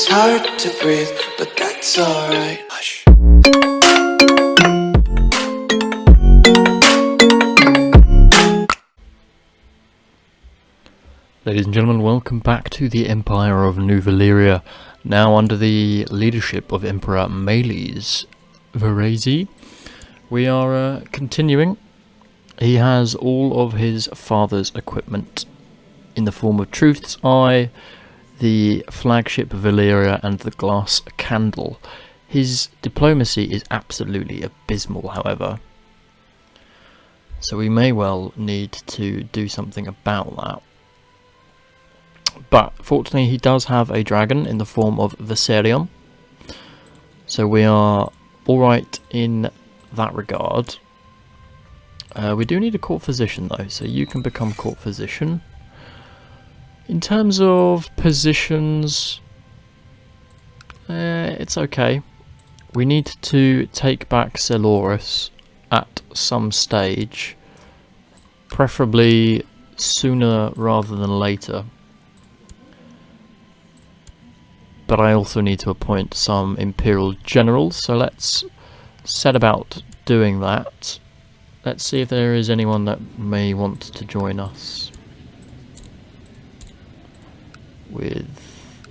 It's hard to breathe, but that's alright. Hush. Ladies and gentlemen, welcome back to the Empire of New Valyria, now under the leadership of Emperor M.A.T.E. Valyria. We are continuing. He has all of his father's equipment in the form of Truth's Eye, the flagship Valyria, and the glass candle. His diplomacy is absolutely abysmal, however, so we may well need to do something about that. But fortunately he does have a dragon in the form of Valyrian, so we are alright in that regard. We do need a court physician though, so you can become court physician. In terms of positions, it's okay. We need to take back Selhorys at some stage, preferably sooner rather than later. But I also need to appoint some Imperial Generals, so let's set about doing that. Let's see if there is anyone that may want to join us with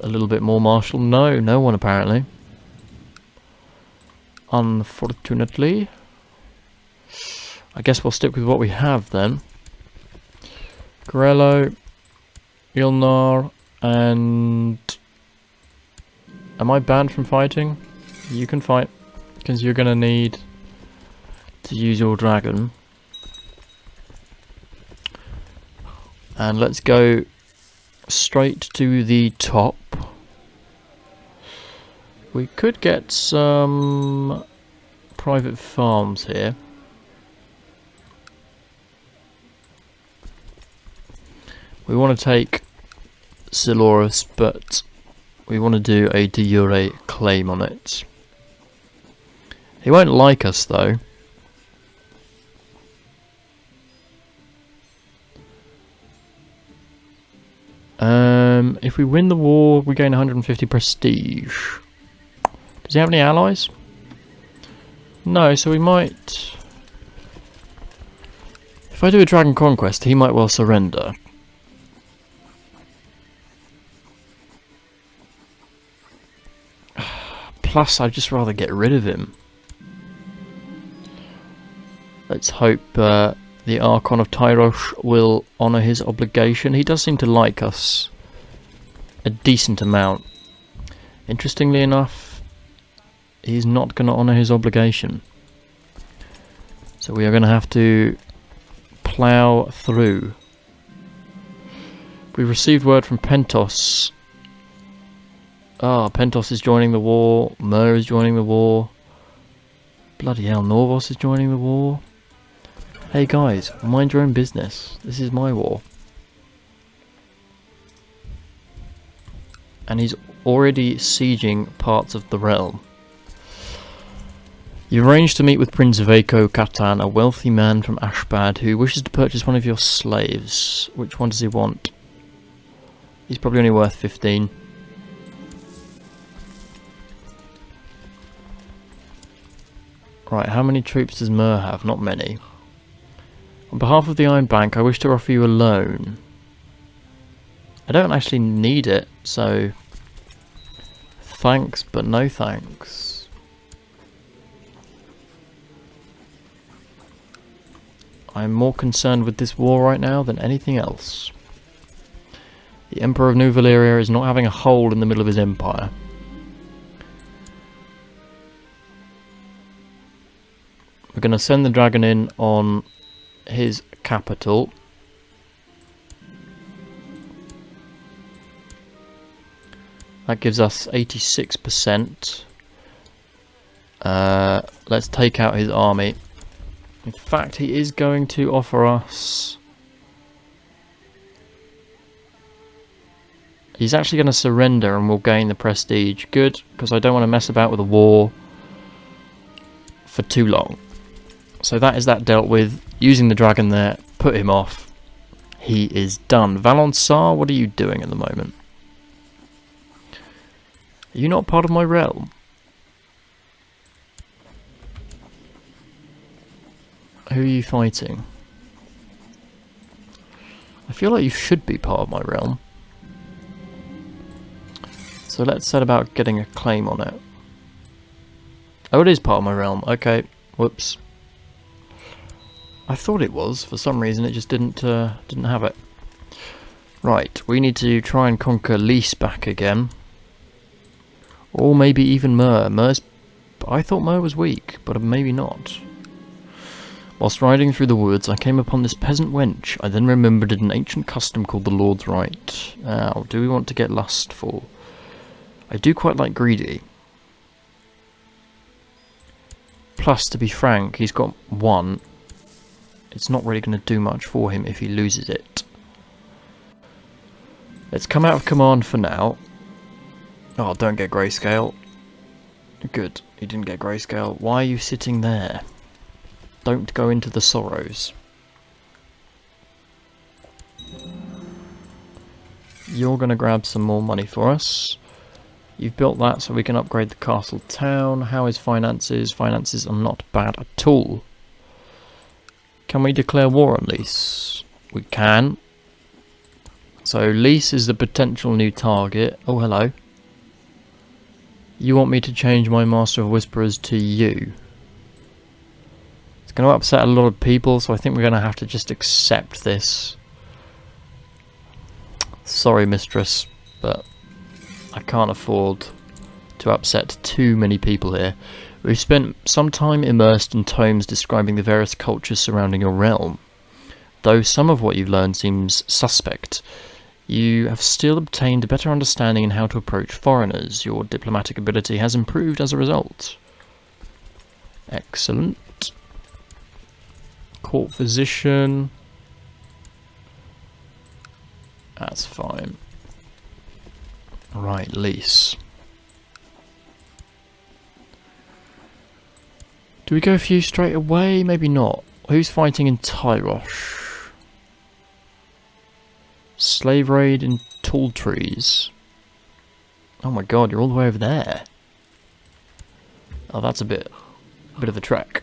a little bit more martial. No one apparently. Unfortunately. I guess we'll stick with what we have then. Grello, Ilnar, and... Am I banned from fighting? You can fight, because you're going to need to use your dragon. And let's go straight to the top. We could get some private farms here. We want to take Selhorys, but we want to do a de jure claim on it. He won't like us though. If we win the war, we gain 150 prestige. Does he have any allies? No, so we might... If I do a dragon conquest, he might well surrender. Plus, I'd just rather get rid of him. Let's hope the Archon of Tyrosh will honour his obligation. He does seem to like us a decent amount. Interestingly enough, he's not going to honour his obligation. So we are going to have to plough through. We received word from Pentos. Ah, Pentos is joining the war. Mer is joining the war. Bloody hell, Norvos is joining the war. Hey guys, mind your own business. This is my war. And he's already sieging parts of the realm. You've arranged to meet with Prince Vako Katan, a wealthy man from Ashbad who wishes to purchase one of your slaves. Which one does he want? He's probably only worth 15. Right, how many troops does Mer have? Not many. On behalf of the Iron Bank, I wish to offer you a loan. I don't actually need it, so... Thanks, but no thanks. I'm more concerned with this war right now than anything else. The Emperor of New Valyria is not having a hole in the middle of his empire. We're going to send the dragon in on his capital. That gives us 86%. Let's take out his army. In fact, he is going to offer us... He's actually going to surrender and we'll gain the prestige. Good, because I don't want to mess about with a war for too long. So that is that dealt with. Using the dragon there, put him off. He is done. Valyria, what are you doing at the moment? Are you not part of my realm? Who are you fighting? I feel like you should be part of my realm. So let's set about getting a claim on it. Oh, it is part of my realm. Okay. Whoops. I thought it was. For some reason, it just didn't have it. Right. We need to try and conquer Lys back again. Or maybe even M.A.T.E. I thought M.A.T.E. was weak, but maybe not. Whilst riding through the woods, I came upon this peasant wench. I then remembered an ancient custom called the Lord's Right. Now, do we want to get lustful? I do quite like greedy. Plus, to be frank, he's got 1. It's not really going to do much for him if he loses it. Let's come out of command for now. Oh, don't get grayscale. Good, he didn't get grayscale. Why are you sitting there? Don't go into the sorrows. You're going to grab some more money for us. You've built that so we can upgrade the castle town. How is finances? Finances are not bad at all. Can we declare war on Lys? We can. So Lys is the potential new target. Oh, hello. You want me to change my Master of Whisperers to you? It's going to upset a lot of people, so I think we're going to have to just accept this. Sorry, mistress, but I can't afford to upset too many people here. We've spent some time immersed in tomes describing the various cultures surrounding your realm. Though some of what you've learned seems suspect, you have still obtained a better understanding in how to approach foreigners. Your diplomatic ability has improved as a result. Excellent. Court physician. That's fine. Right, Lys. Do we go a few straight away? Maybe not. Who's fighting in Tyrosh? Slave raid in Tall Trees. Oh my god, you're all the way over there. Oh, that's a bit of a trek.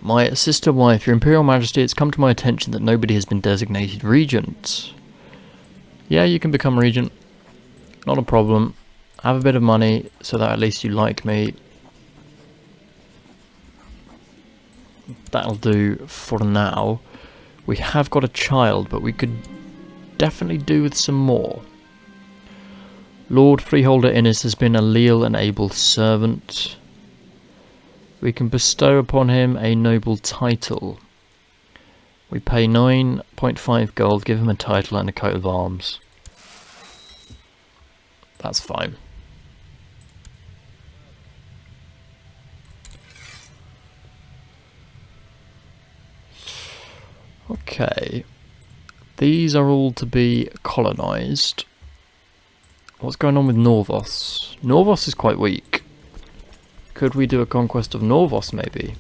My sister wife, your Imperial Majesty, it's come to my attention that nobody has been designated regent. Yeah, you can become regent. Not a problem. Have a bit of money so that at least you like me. That'll do for now. We have got a child, but we could definitely do with some more. Lord Freeholder Innes has been a leal and able servant. We can bestow upon him a noble title. We pay 9.5 gold, give him a title and a coat of arms. That's fine. Okay. These are all to be colonised. What's going on with Norvos? Norvos is quite weak. Could we do a conquest of Norvos, maybe?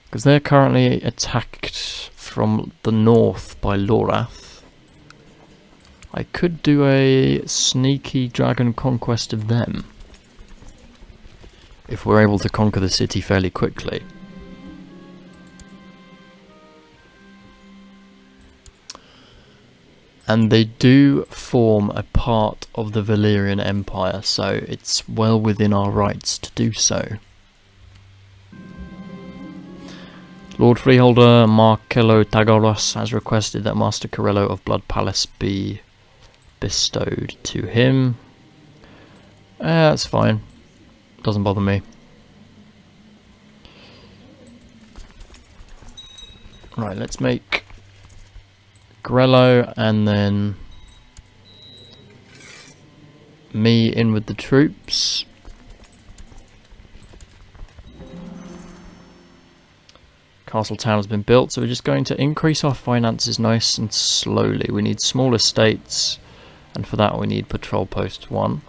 Because they're currently attacked from the north by Lorath. I could do a sneaky dragon conquest of them. If we're able to conquer the city fairly quickly. And they do form a part of the Valyrian Empire, so it's well within our rights to do so. Lord Freeholder Marcello Tagaros has requested that Master Corello of Blood Palace be bestowed to him. That's fine. Doesn't bother me. Right, let's make Grello and then me in with the troops. Castle town has been built, so we're just going to increase our finances nice and slowly. We need small estates, and for that we need patrol post 1.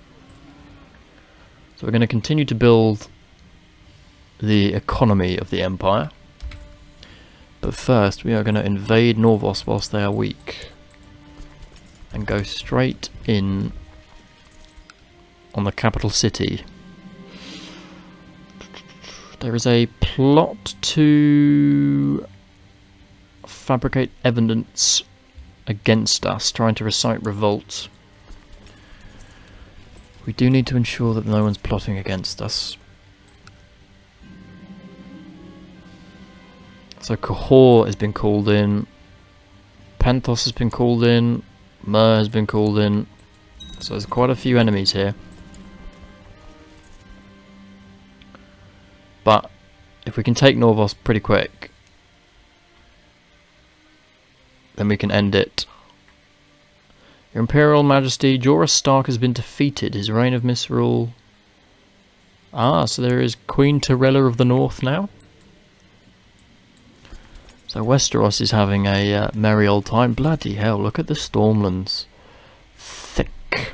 So we're going to continue to build the economy of the empire. But first we are going to invade Norvos whilst they are weak. And go straight in the capital city. There is a plot to fabricate evidence against us, trying to recite revolt. We do need to ensure that no one's plotting against us. So Cahor has been called in, Penthos has been called in, Myr has been called in, so there's quite a few enemies here. But if we can take Norvos pretty quick, then we can end it. Your Imperial Majesty, Jorah Stark has been defeated. His reign of misrule. Ah, so there is Queen Tyrella of the North now. So Westeros is having a merry old time. Bloody hell, look at the Stormlands. Thick.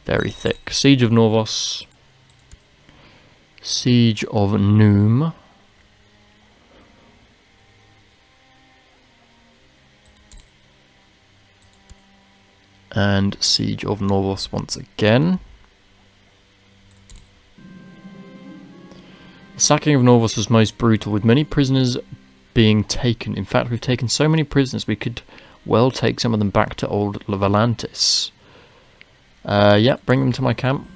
Very thick. Siege of Norvos. Siege of Noom. And Siege of Norvos once again. The sacking of Norvos was most brutal, with many prisoners being taken. In fact, we've taken so many prisoners we could well take some of them back to old Volantis. Yeah, bring them to my camp.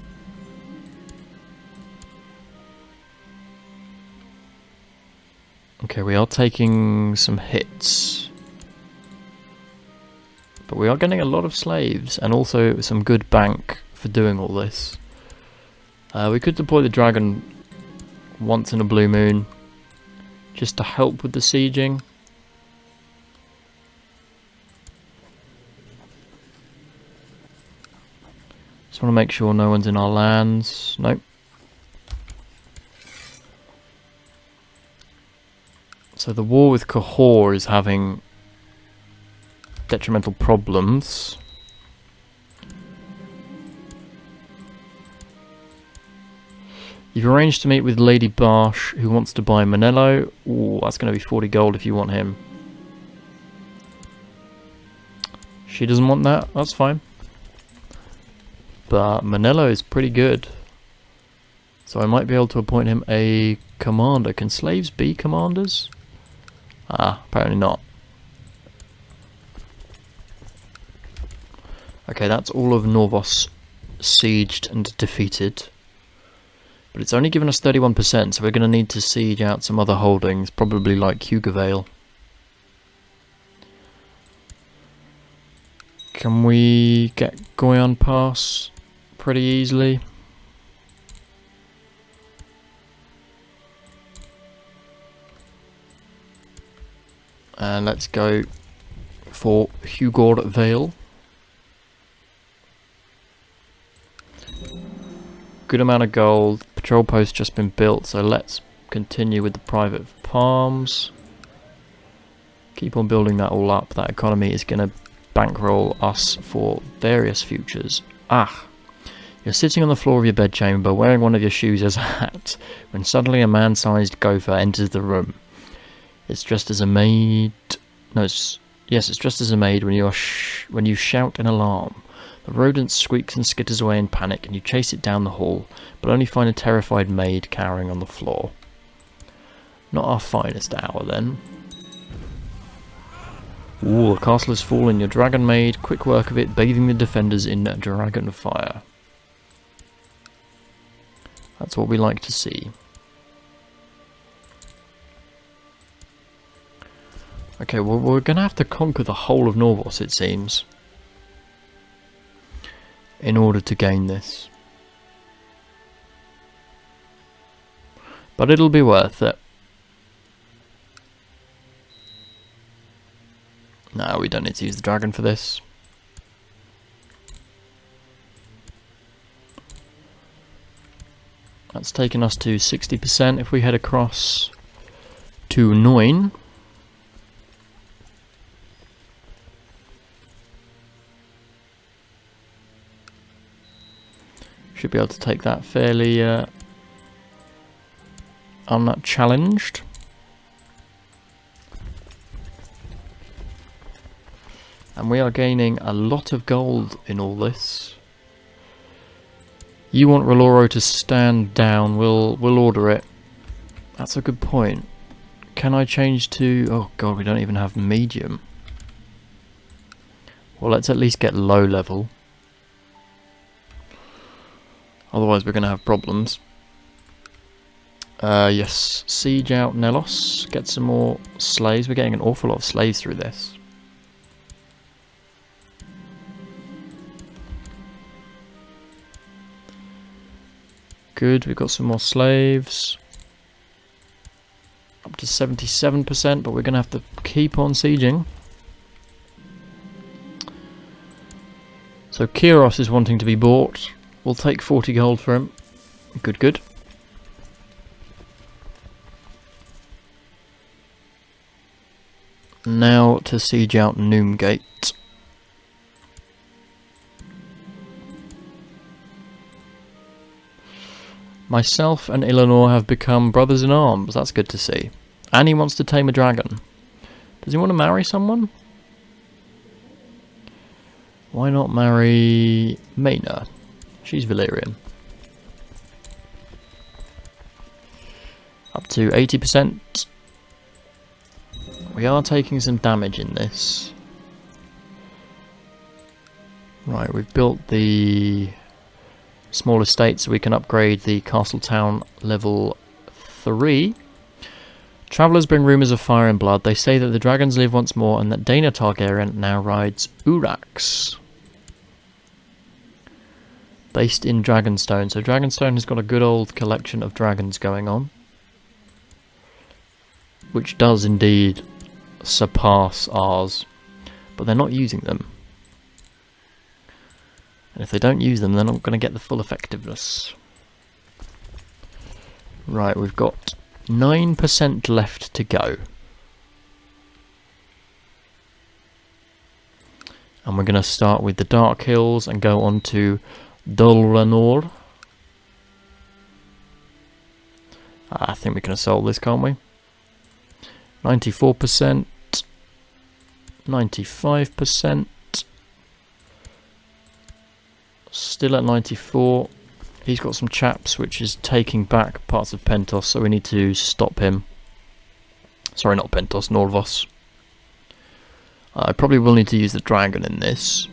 Okay, we are taking some hits. But we are getting a lot of slaves, and also some good bank for doing all this. We could deploy the dragon once in a blue moon, just to help with the sieging. Just want to make sure no one's in our lands. Nope. So the war with Cahor is having detrimental problems. You've arranged to meet with Lady Barsh, who wants to buy Manello. Ooh, that's going to be 40 gold if you want him. She doesn't want that, that's fine. But Manello is pretty good. So I might be able to appoint him a commander. Can slaves be commanders? Ah, apparently not. Okay, that's all of Norvos sieged and defeated. But it's only given us 31%, so we're going to need to siege out some other holdings, probably like Hugavale. Can we get Goyon Pass pretty easily? And let's go for Hugord Vale. Good amount of gold. Patrol post just been built, so let's continue with the private palms. Keep on building that all up. That economy is going to bankroll us for various futures. Ah! You're sitting on the floor of your bedchamber, wearing one of your shoes as a hat, when suddenly a man-sized gopher enters the room. It's dressed as a maid. No, it's dressed as a maid when you shout in alarm. The rodent squeaks and skitters away in panic, and you chase it down the hall, but only find a terrified maid cowering on the floor. Not our finest hour, then. Ooh, the castle has fallen. Your dragon maid, quick work of it, bathing the defenders in dragon fire. That's what we like to see. Okay, well, we're going to have to conquer the whole of Norvos, it seems, in order to gain this. But it'll be worth it. No, we don't need to use the dragon for this. That's taken us to 60% if we head across to Noin. Should be able to take that fairly unchallenged. And we are gaining a lot of gold in all this. You want Roloro to stand down. We'll order it. That's a good point. Can I change to... Oh god, we don't even have medium. Well, let's at least get low level. Otherwise we're going to have problems. Yes, siege out Nelos. Get some more slaves. We're getting an awful lot of slaves through this. Good, we've got some more slaves. Up to 77%, but we're going to have to keep on sieging. So Kiros is wanting to be bought. We'll take 40 gold for him. Good, good. Now to siege out Noomgate. Myself and Eleanor have become brothers in arms. That's good to see. And he wants to tame a dragon. Does he want to marry someone? Why not marry Maina? She's Valyrian. Up to 80%. We are taking some damage in this. Right, we've built the small estate so we can upgrade the castle town level 3. Travellers bring rumours of fire and blood. They say that the dragons live once more and that Dana Targaryen now rides Urax. Based in Dragonstone. So Dragonstone has got a good old collection of dragons going on. Which does indeed surpass ours. But they're not using them. And if they don't use them, they're not going to get the full effectiveness. Right, we've got 9% left to go. And we're going to start with the Dark Hills and go on to Dolranor. I think we can assault this, can't we? 94%. 95%. Still at 94. He's got some chaps which is taking back parts of Pentos, so we need to stop him. Sorry, not Pentos, Norvos. I probably will need to use the dragon in this.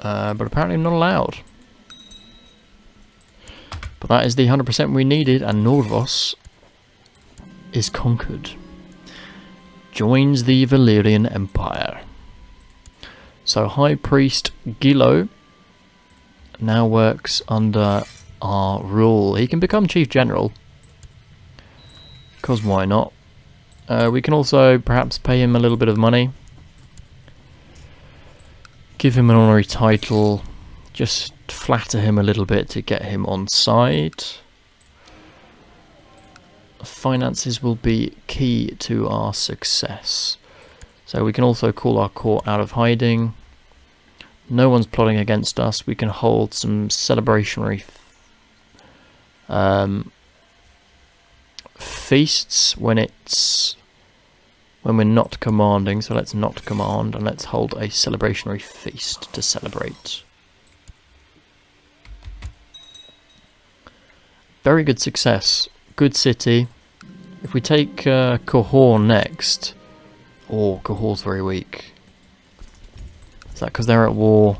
But apparently I'm not allowed. But that is the 100% we needed, and Norvos is conquered. Joins the Valyrian Empire. So High Priest Gilo now works under our rule. He can become Chief General. Because why not? We can also perhaps pay him a little bit of money. Give him an honorary title. Just flatter him a little bit to get him on side. Finances will be key to our success. So we can also call our court out of hiding. No one's plotting against us. We can hold some celebrationary feasts when we're not commanding. So let's not command and let's hold a celebrationary feast to celebrate. Very good success. Good city. If we take Cahor next... Oh, Cahor's very weak. Is that because they're at war?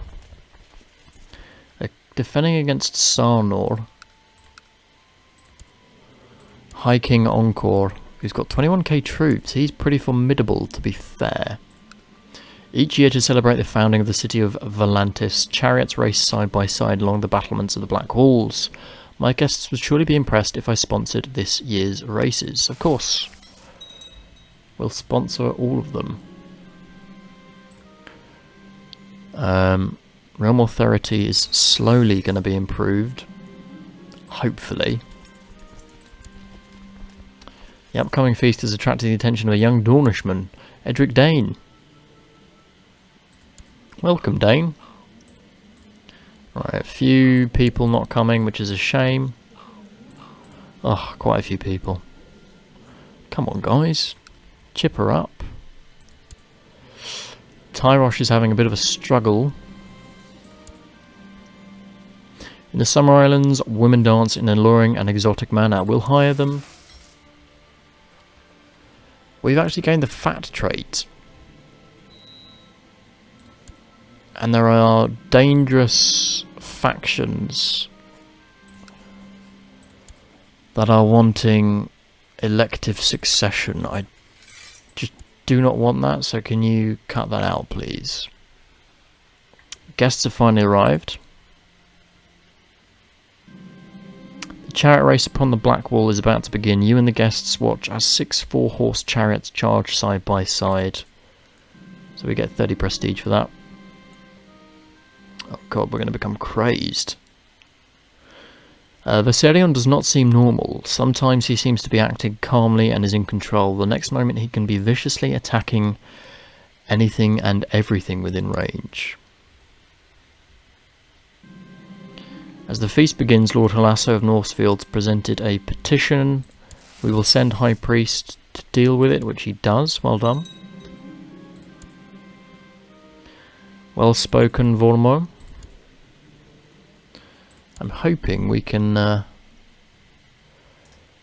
They're defending against Sarnor. High King Encore, who's got 21k troops. He's pretty formidable, to be fair. Each year to celebrate the founding of the city of Volantis, chariots race side by side along the battlements of the Black Halls. My guests would surely be impressed if I sponsored this year's races. Of course. We'll sponsor all of them. Realm authority is slowly going to be improved. Hopefully. The upcoming feast has attracted the attention of a young Dornishman, Edric Dane. Welcome, Dane. Right, a few people not coming, which is a shame. Oh, quite a few people. Come on, guys. Chip her up. Tyrosh is having a bit of a struggle. In the Summer Islands, women dance in an alluring and exotic manner. We'll hire them. We've actually gained the fat trait. And there are dangerous factions that are wanting elective succession. I just do not want that, so can you cut that out, please? Guests have finally arrived. The chariot race upon the Black Wall is about to begin. You and the guests watch as 6 4-horse chariots charge side by side. So we get 30 prestige for that. Oh god, we're going to become crazed. Valyrian does not seem normal. Sometimes he seems to be acting calmly and is in control. The next moment he can be viciously attacking anything and everything within range. As the feast begins, Lord Halasso of Northfields presented a petition. We will send High Priest to deal with it, which he does. Well done. Well spoken, Vormo. I'm hoping we can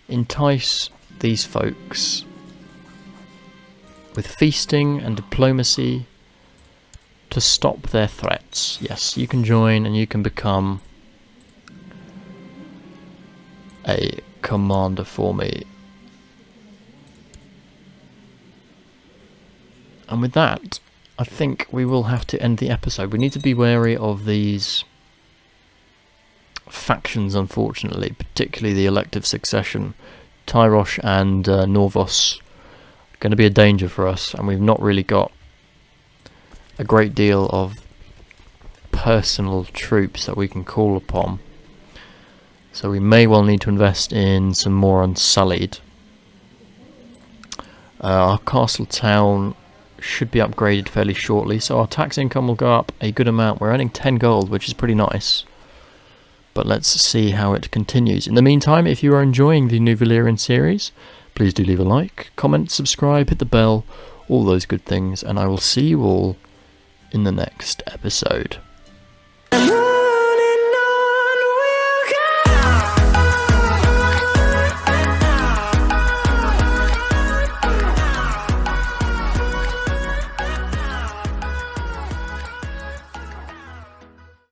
entice these folks with feasting and diplomacy to stop their threats. Yes, you can join and you can become a commander for me. And with that, I think we will have to end the episode. We need to be wary of these factions, unfortunately, particularly the elective succession. Tyrosh and Norvos are going to be a danger for us, and we've not really got a great deal of personal troops that we can call upon. So we may well need to invest in some more Unsullied. Our castle town should be upgraded fairly shortly, so our tax income will go up a good amount. We're earning 10 gold, which is pretty nice. But let's see how it continues. In the meantime, if you are enjoying the New Valyrian series, please do leave a like, comment, subscribe, hit the bell, all those good things, and I will see you all in the next episode.